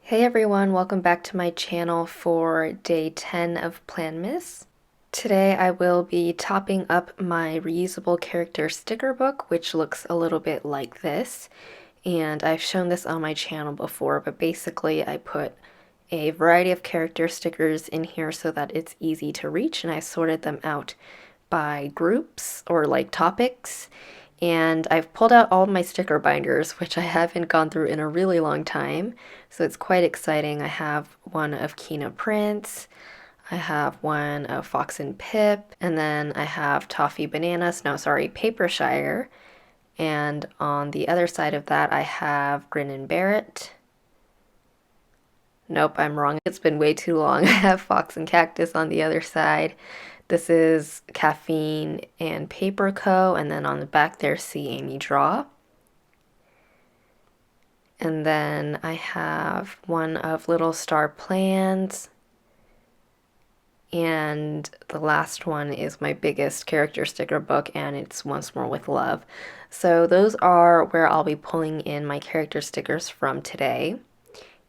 Hey everyone, welcome back to my channel for day 10 of PlanMiss. Today I will be topping up my reusable character sticker book, which looks a little bit like this. And I've shown this on my channel before, but basically I put a variety of character stickers in here so that it's easy to reach, and I sorted them out by groups or like topics. And I've pulled out all of my sticker binders, which I haven't gone through in a really long time, so it's quite exciting. I have one of Kina Prince, I have one of Fox and Pip, and then I have Toffee Bananas, no sorry, Papershire, and on the other side of that I have Grin and Barrett. Nope, I'm wrong, it's been way too long. I have Fox and Cactus on the other side. This is Caffeine and Paper Co. And then on the back there's See Amy Draw. And then I have one of Little Star Plans. And the last one is my biggest character sticker book, and it's Once More with Love. So those are where I'll be pulling in my character stickers from today.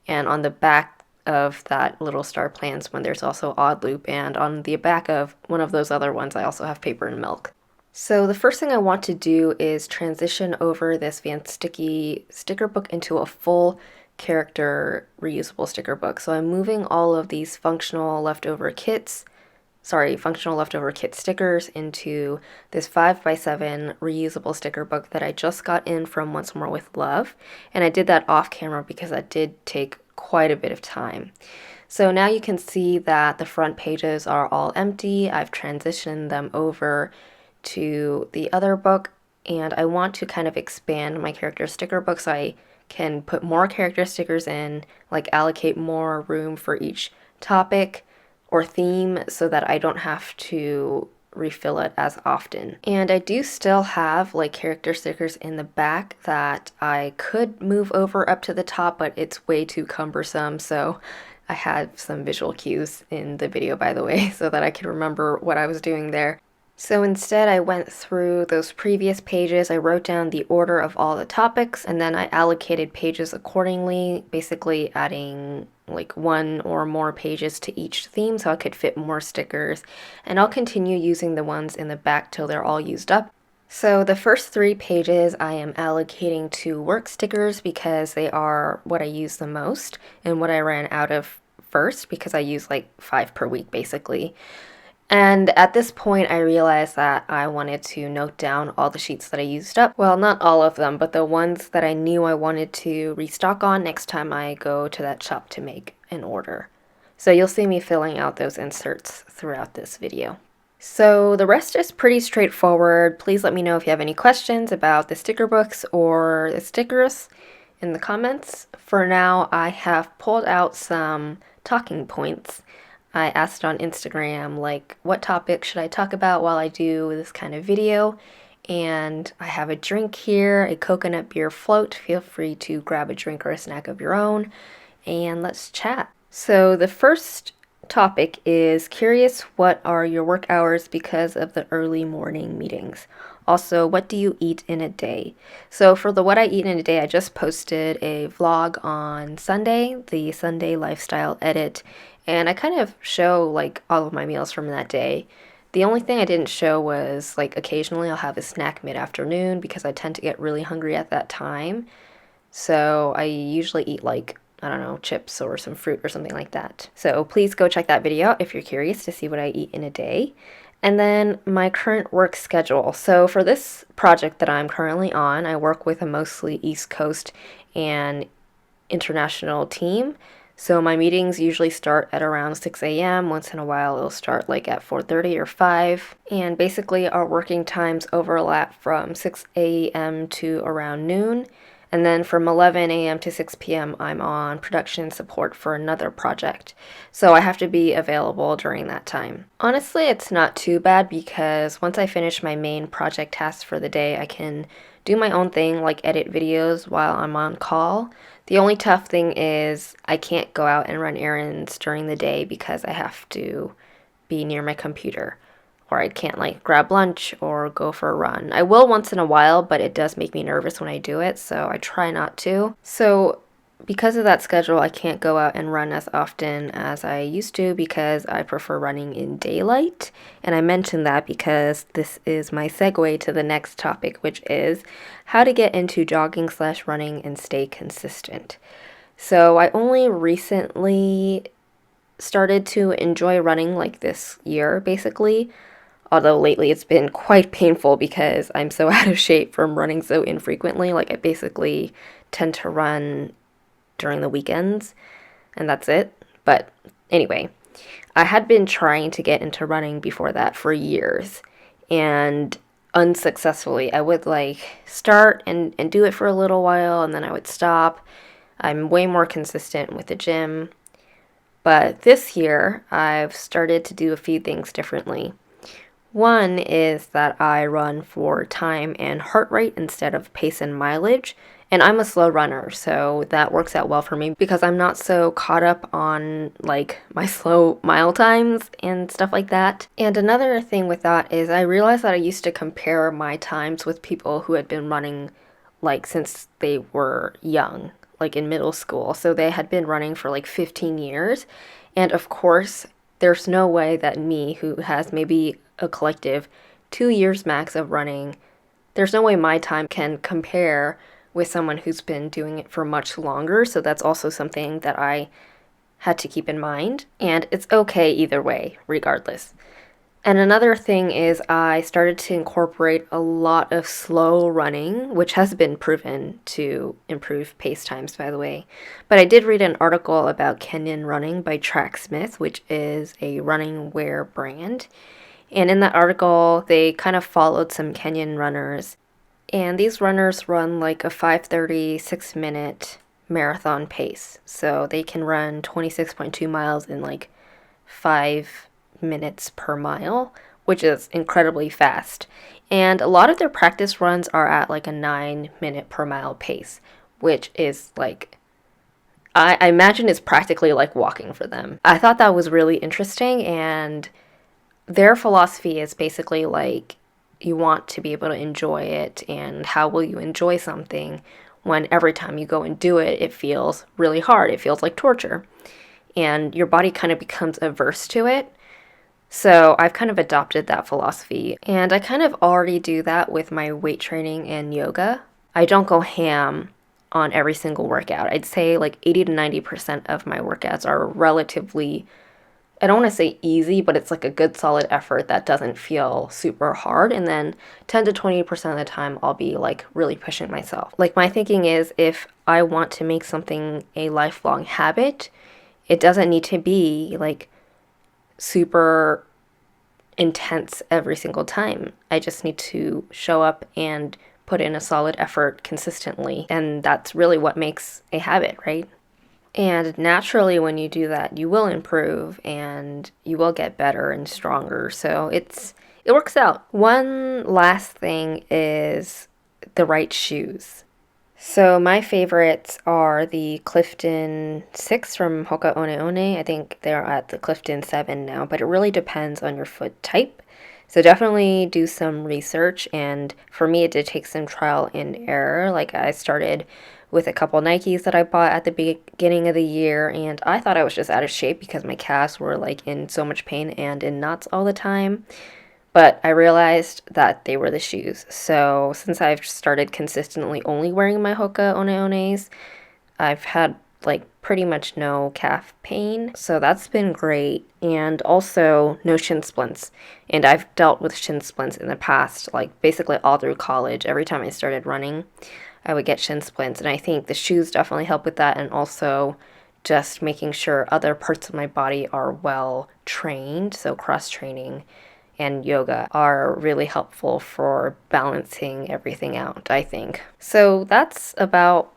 And on the back of that Little Star Plans one, there's also Odd Loop, and on the back of one of those other ones I also have Paper and Milk. So the first thing I want to do is transition over this Vanstickie sticker book into a full character reusable sticker book. So I'm moving all of these functional leftover kit stickers into this 5x7 reusable sticker book that I just got in from Once More with Love. And I did that off camera because that did take quite a bit of time. So now you can see that the front pages are all empty. I've transitioned them over to the other book, and I want to kind of expand my character sticker book so I can put more character stickers in, like allocate more room for each topic or theme so that I don't have to refill it as often. And I do still have like character stickers in the back that I could move over up to the top, but it's way too cumbersome, so I had some visual cues in the video, by the way, so that I could remember what I was doing there. So instead I went through those previous pages, I wrote down the order of all the topics, and then I allocated pages accordingly, basically adding like one or more pages to each theme so I could fit more stickers, and I'll continue using the ones in the back till they're all used up. So the first 3 pages I am allocating to work stickers because they are what I use the most and what I ran out of first, because I use like 5 per week basically. And at this point I realized that I wanted to note down all the sheets that I used up. Well, not all of them, but the ones that I knew I wanted to restock on next time I go to that shop to make an order. So you'll see me filling out those inserts throughout this video. So the rest is pretty straightforward. Please let me know if you have any questions about the sticker books or the stickers in the comments. For now, I have pulled out some talking points. I asked on Instagram, like, what topic should I talk about while I do this kind of video? And I have a drink here, a coconut beer float. Feel free to grab a drink or a snack of your own, and let's chat. So the first topic is curious, what are your work hours because of the early morning meetings? Also, what do you eat in a day? So for the what I eat in a day, I just posted a vlog on Sunday, the Sunday lifestyle edit, and I kind of show like all of my meals from that day. The only thing I didn't show was like occasionally I'll have a snack mid-afternoon because I tend to get really hungry at that time. So I usually eat like, I don't know, chips or some fruit or something like that. So please go check that video out if you're curious to see what I eat in a day. And then my current work schedule. So for this project that I'm currently on, I work with a mostly East Coast and international team. So my meetings usually start at around 6 a.m. Once in a while it'll start like at 4:30 or 5. And basically our working times overlap from 6 a.m. to around noon. And then from 11 a.m. to 6 p.m. I'm on production support for another project. So I have to be available during that time. Honestly, it's not too bad because once I finish my main project tasks for the day, I can do my own thing like edit videos while I'm on call. The only tough thing is I can't go out and run errands during the day because I have to be near my computer. Or I can't like grab lunch or go for a run. I will once in a while, but it does make me nervous when I do it, so I try not to. So because of that schedule, I can't go out and run as often as I used to because I prefer running in daylight. And I mention that because this is my segue to the next topic, which is how to get into jogging slash running and stay consistent. So I only recently started to enjoy running like this year, basically. Although lately it's been quite painful because I'm so out of shape from running so infrequently. Like I basically tend to run during the weekends, and that's it. But anyway, I had been trying to get into running before that for years, and unsuccessfully. I would like start and do it for a little while, and then I would stop. I'm way more consistent with the gym. But this year, I've started to do a few things differently. One is that I run for time and heart rate instead of pace and mileage. And I'm a slow runner, so that works out well for me because I'm not so caught up on like my slow mile times and stuff like that. And another thing with that is I realized that I used to compare my times with people who had been running like since they were young, like in middle school. So they had been running for like 15 years. And of course, there's no way that me, who has maybe a collective 2 years max of running, there's no way my time can compare with someone who's been doing it for much longer. So that's also something that I had to keep in mind. And it's okay either way, regardless. And another thing is I started to incorporate a lot of slow running, which has been proven to improve pace times, by the way. But I did read an article about Kenyan running by Tracksmith, which is a running wear brand. And in that article, they kind of followed some Kenyan runners. And these runners run like a 5:30, 6-minute marathon pace. So they can run 26.2 miles in like 5 minutes per mile, which is incredibly fast. And a lot of their practice runs are at like a 9 minute per mile pace, which is like, I imagine it's practically like walking for them. I thought that was really interesting, and their philosophy is basically like you want to be able to enjoy it, and how will you enjoy something when every time you go and do it, it feels really hard. It feels like torture, and your body kind of becomes averse to it. So I've kind of adopted that philosophy, and I kind of already do that with my weight training and yoga. I don't go ham on every single workout. I'd say like 80 to 90% of my workouts are relatively, I don't want to say easy, but it's like a good solid effort that doesn't feel super hard. And then 10 to 20% of the time, I'll be like really pushing myself. Like my thinking is if I want to make something a lifelong habit, it doesn't need to be like super intense every single time. I just need to show up and put in a solid effort consistently. And that's really what makes a habit, right? And naturally, when you do that, you will improve and you will get better and stronger. So it works out. One last thing is the right shoes. So my favorites are the Clifton 6 from Hoka One One. I think they're at the Clifton 7 now, but it really depends on your foot type. So definitely do some research, and for me it did take some trial and error. Like I started with a couple Nikes that I bought at the beginning of the year, and I thought I was just out of shape because my calves were like in so much pain and in knots all the time. But I realized that they were the shoes. So since I've started consistently only wearing my Hoka One Ones, I've had like pretty much no calf pain. So that's been great. And also no shin splints. And I've dealt with shin splints in the past, like basically all through college. Every time I started running, I would get shin splints. And I think the shoes definitely help with that. And also just making sure other parts of my body are well trained. So cross training and yoga are really helpful for balancing everything out, I think. So that's about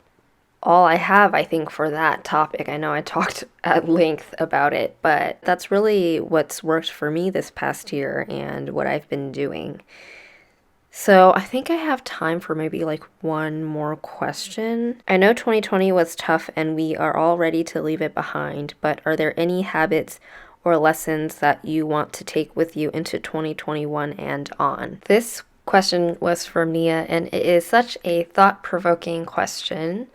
all I have, I think, for that topic. I know I talked at length about it, but that's really what's worked for me this past year and what I've been doing. So I think I have time for maybe like one more question. I know 2020 was tough and we are all ready to leave it behind, but are there any habits or lessons that you want to take with you into 2021 and on? This question was from Nia, and it is such a thought-provoking question.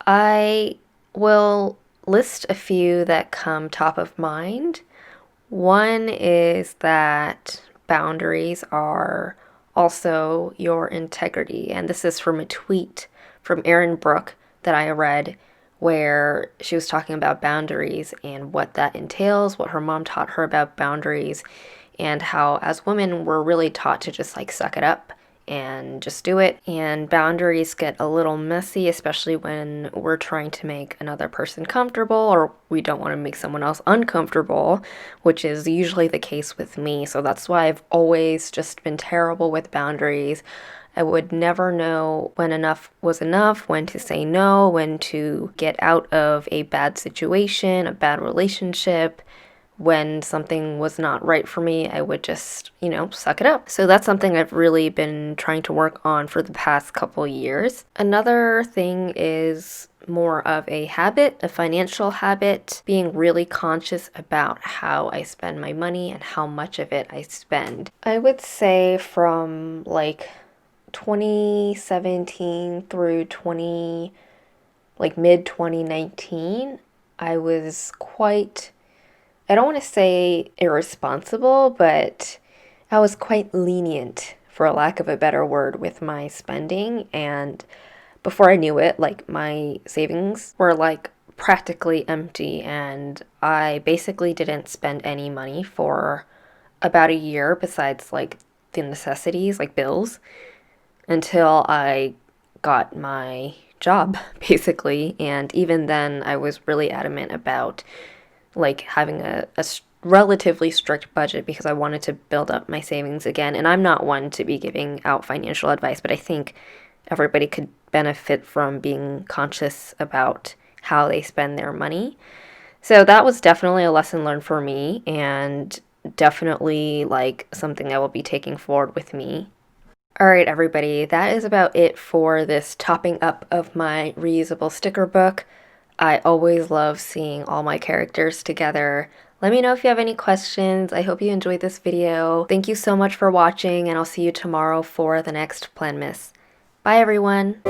I will list a few that come top of mind. One is that boundaries are also your integrity. And this is from a tweet from Erin Brooke that I read where she was talking about boundaries and what that entails, what her mom taught her about boundaries, and how as women we're really taught to just like suck it up and just do it. And boundaries get a little messy, especially when we're trying to make another person comfortable or we don't want to make someone else uncomfortable, which is usually the case with me. So that's why I've always just been terrible with boundaries. I would never know when enough was enough, when to say no, when to get out of a bad situation, a bad relationship. When something was not right for me, I would just, suck it up. So that's something I've really been trying to work on for the past couple years. Another thing is more of a habit, a financial habit, being really conscious about how I spend my money and how much of it I spend. I would say from like 2017 through mid 2019, I was quite, I don't want to say irresponsible, but I was quite lenient, for a lack of a better word, with my spending. And before I knew it, like my savings were like practically empty, and I basically didn't spend any money for about a year besides like the necessities, like bills, until I got my job, basically. And even then, I was really adamant about like having a relatively strict budget because I wanted to build up my savings again. And I'm not one to be giving out financial advice, but I think everybody could benefit from being conscious about how they spend their money. So that was definitely a lesson learned for me, and definitely like something I will be taking forward with me. All right, everybody, that is about it for this topping up of my reusable sticker book. I always love seeing all my characters together. Let me know if you have any questions. I hope you enjoyed this video. Thank you so much for watching, and I'll see you tomorrow for the next Plan Miss. Bye, everyone!